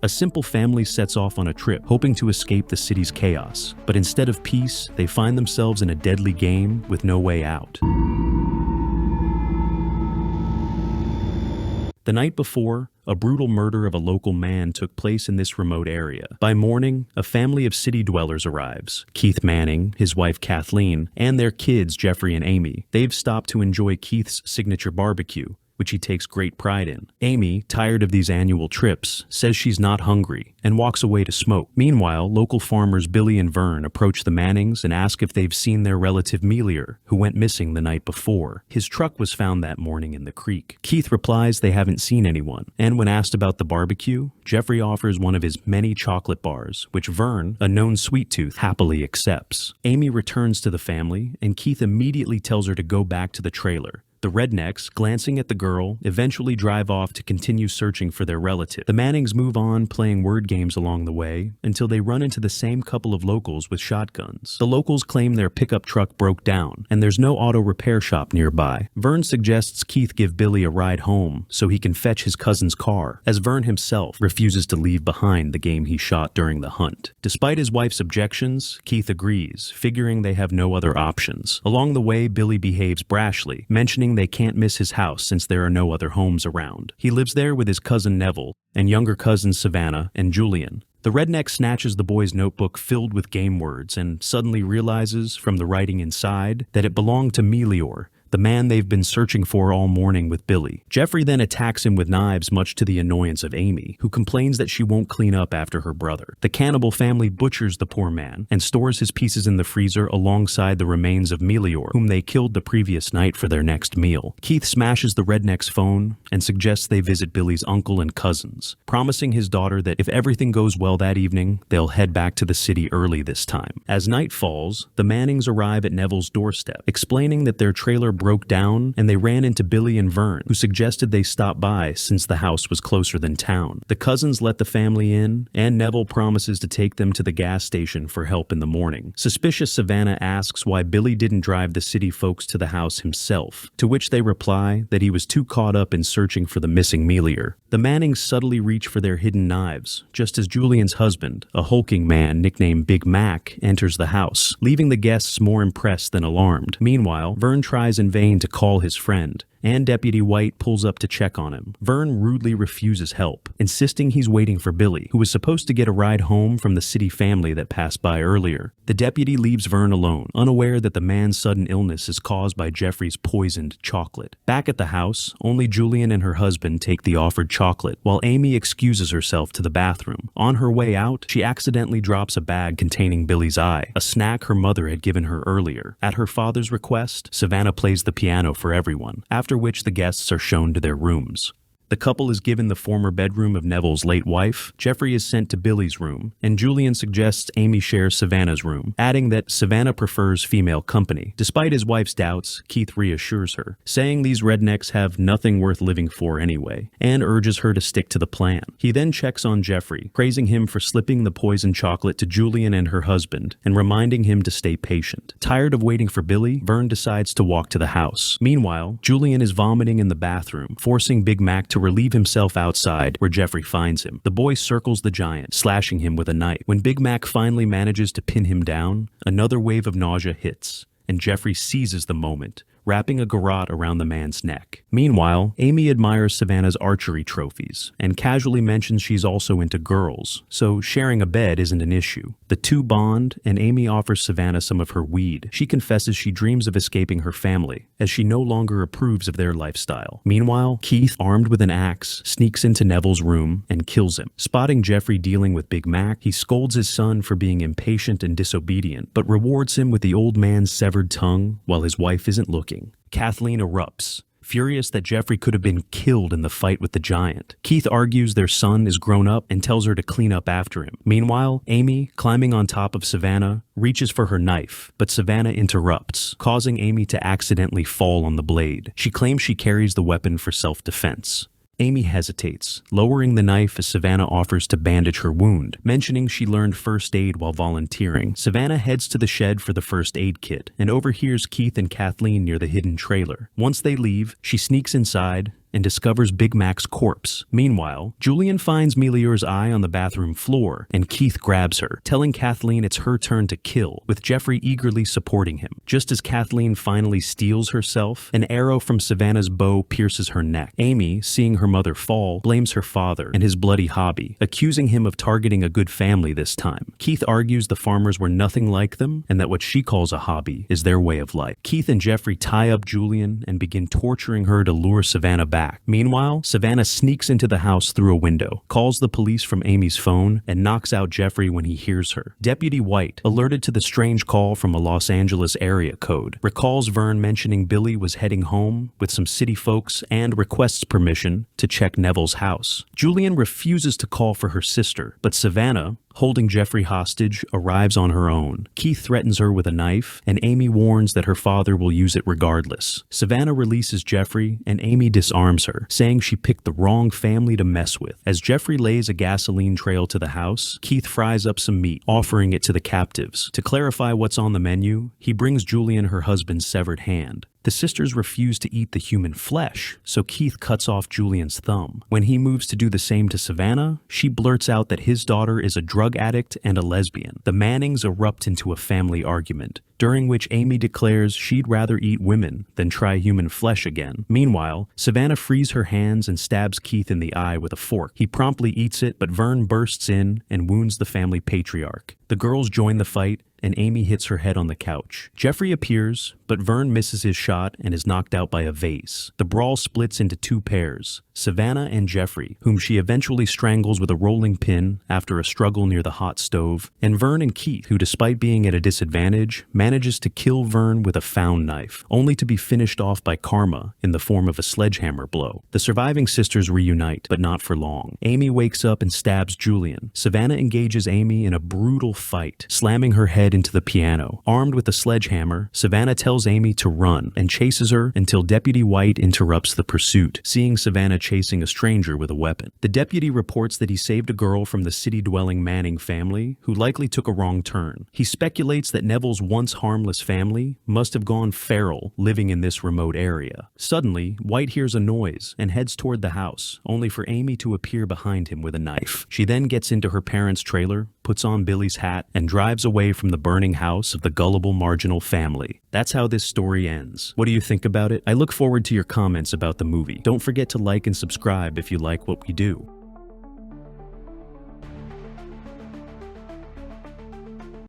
A simple family sets off on a trip, hoping to escape the city's chaos. But instead of peace, they find themselves in a deadly game with no way out. The night before, a brutal murder of a local man took place in this remote area. By morning, a family of city dwellers arrives. Keith Manning, his wife Kathleen, and their kids Jeffrey and Amy. They've stopped to enjoy Keith's signature barbecue, which he takes great pride in. Amy, tired of these annual trips, says she's not hungry and walks away to smoke. Meanwhile, local farmers Billy and Vern approach the Mannings and ask if they've seen their relative Melior, who went missing the night before. His truck was found that morning in the creek. Keith replies they haven't seen anyone, and when asked about the barbecue, Jeffrey offers one of his many chocolate bars, which Vern, a known sweet tooth, happily accepts. Amy returns to the family, and Keith immediately tells her to go back to the trailer. The rednecks, glancing at the girl, eventually drive off to continue searching for their relative. The Mannings move on, playing word games along the way, until they run into the same couple of locals with shotguns. The locals claim their pickup truck broke down, and there's no auto repair shop nearby. Vern suggests Keith give Billy a ride home so he can fetch his cousin's car, as Vern himself refuses to leave behind the game he shot during the hunt. Despite his wife's objections, Keith agrees, figuring they have no other options. Along the way, Billy behaves brashly, mentioning they can't miss his house since there are no other homes around. He lives there with his cousin Neville and younger cousins Savannah and Julian. The redneck snatches the boy's notebook filled with game words and suddenly realizes from the writing inside that it belonged to Melior, the man they've been searching for all morning with Billy. Jeffrey then attacks him with knives, much to the annoyance of Amy, who complains that she won't clean up after her brother. The cannibal family butchers the poor man and stores his pieces in the freezer alongside the remains of Melior, whom they killed the previous night for their next meal. Keith smashes the redneck's phone and suggests they visit Billy's uncle and cousins, promising his daughter that if everything goes well that evening, they'll head back to the city early this time. As night falls, the Mannings arrive at Neville's doorstep, explaining that their trailer broke down and they ran into Billy and Vern, who suggested they stop by since the house was closer than town. The cousins let the family in, and Neville promises to take them to the gas station for help in the morning. Suspicious Savannah asks why Billy didn't drive the city folks to the house himself, to which they reply that he was too caught up in searching for the missing Melior. The Mannings subtly reach for their hidden knives, just as Julian's husband, a hulking man nicknamed Big Mac, enters the house, leaving the guests more impressed than alarmed. Meanwhile, Vern tries in vain to call his friend, and Deputy White pulls up to check on him. Vern rudely refuses help, insisting he's waiting for Billy, who was supposed to get a ride home from the city family that passed by earlier. The deputy leaves Vern alone, unaware that the man's sudden illness is caused by Jeffrey's poisoned chocolate. Back at the house, only Julian and her husband take the offered chocolate, while Amy excuses herself to the bathroom. On her way out, she accidentally drops a bag containing Billy's eye, a snack her mother had given her earlier. At her father's request, Savannah plays the piano for everyone, after which the guests are shown to their rooms. The couple is given the former bedroom of Neville's late wife. Jeffrey is sent to Billy's room, and Julian suggests Amy share Savannah's room, adding that Savannah prefers female company. Despite his wife's doubts, Keith reassures her, saying these rednecks have nothing worth living for anyway, and urges her to stick to the plan. He then checks on Jeffrey, praising him for slipping the poisoned chocolate to Julian and her husband, and reminding him to stay patient. Tired of waiting for Billy, Vern decides to walk to the house. Meanwhile, Julian is vomiting in the bathroom, forcing Big Mac to relieve himself outside, where Jeffrey finds him. The boy circles the giant, slashing him with a knife. When Big Mac finally manages to pin him down, another wave of nausea hits, and Jeffrey seizes the moment, wrapping a garrote around the man's neck. Meanwhile, Amy admires Savannah's archery trophies and casually mentions she's also into girls, so sharing a bed isn't an issue. The two bond, and Amy offers Savannah some of her weed. She confesses she dreams of escaping her family, as she no longer approves of their lifestyle. Meanwhile, Keith, armed with an axe, sneaks into Neville's room and kills him. Spotting Jeffrey dealing with Big Mac, he scolds his son for being impatient and disobedient, but rewards him with the old man's severed tongue while his wife isn't looking. Kathleen erupts, furious that Jeffrey could have been killed in the fight with the giant. Keith argues their son is grown up and tells her to clean up after him. Meanwhile, Amy, climbing on top of Savannah, reaches for her knife, but Savannah interrupts, causing Amy to accidentally fall on the blade. She claims she carries the weapon for self-defense. Amy hesitates, lowering the knife as Savannah offers to bandage her wound, mentioning she learned first aid while volunteering. Savannah heads to the shed for the first aid kit and overhears Keith and Kathleen near the hidden trailer. Once they leave, she sneaks inside and discovers Big Mac's corpse. Meanwhile, Julian finds Melior's eye on the bathroom floor, and Keith grabs her, telling Kathleen it's her turn to kill, with Jeffrey eagerly supporting him. Just as Kathleen finally steals herself, an arrow from Savannah's bow pierces her neck. Amy, seeing her mother fall, blames her father and his bloody hobby, accusing him of targeting a good family this time. Keith argues the farmers were nothing like them, and that what she calls a hobby is their way of life. Keith and Jeffrey tie up Julian and begin torturing her to lure Savannah back. Meanwhile, Savannah sneaks into the house through a window, calls the police from Amy's phone, and knocks out Jeffrey when he hears her. Deputy White, alerted to the strange call from a Los Angeles area code, recalls Vern mentioning Billy was heading home with some city folks and requests permission to check Neville's house. Julian refuses to call for her sister, but Savannah, holding Jeffrey hostage, arrives on her own. Keith threatens her with a knife, and Amy warns that her father will use it regardless. Savannah releases Jeffrey, and Amy disarms her, saying she picked the wrong family to mess with. As Jeffrey lays a gasoline trail to the house, Keith fries up some meat, offering it to the captives. To clarify what's on the menu, he brings Julian her husband's severed hand. The sisters refuse to eat the human flesh, so Keith cuts off Julian's thumb. When he moves to do the same to Savannah, she blurts out that his daughter is a drug addict and a lesbian. The Mannings erupt into a family argument, during which Amy declares she'd rather eat women than try human flesh again. Meanwhile, Savannah frees her hands and stabs Keith in the eye with a fork. He promptly eats it, but Vern bursts in and wounds the family patriarch. The girls join the fight, and Amy hits her head on the couch. Jeffrey appears, but Vern misses his shot and is knocked out by a vase. The brawl splits into two pairs, Savannah and Jeffrey, whom she eventually strangles with a rolling pin after a struggle near the hot stove, and Vern and Keith, who despite being at a disadvantage, manages to kill Vern with a found knife, only to be finished off by karma in the form of a sledgehammer blow. The surviving sisters reunite, but not for long. Amy wakes up and stabs Julian. Savannah engages Amy in a brutal fight, slamming her head into the piano. Armed with a sledgehammer, Savannah tells Amy to run and chases her until Deputy White interrupts the pursuit, seeing Savannah chasing a stranger with a weapon. The deputy reports that he saved a girl from the city-dwelling Manning family, who likely took a wrong turn. He speculates that Neville's once harmless family must have gone feral living in this remote area. Suddenly, White hears a noise and heads toward the house, only for Amy to appear behind him with a knife. She then gets into her parents' trailer, puts on Billy's hat, and drives away from the burning house of the gullible marginal family. That's how this story ends. What do you think about it? I look forward to your comments about the movie. Don't forget to like and subscribe if you like what we do.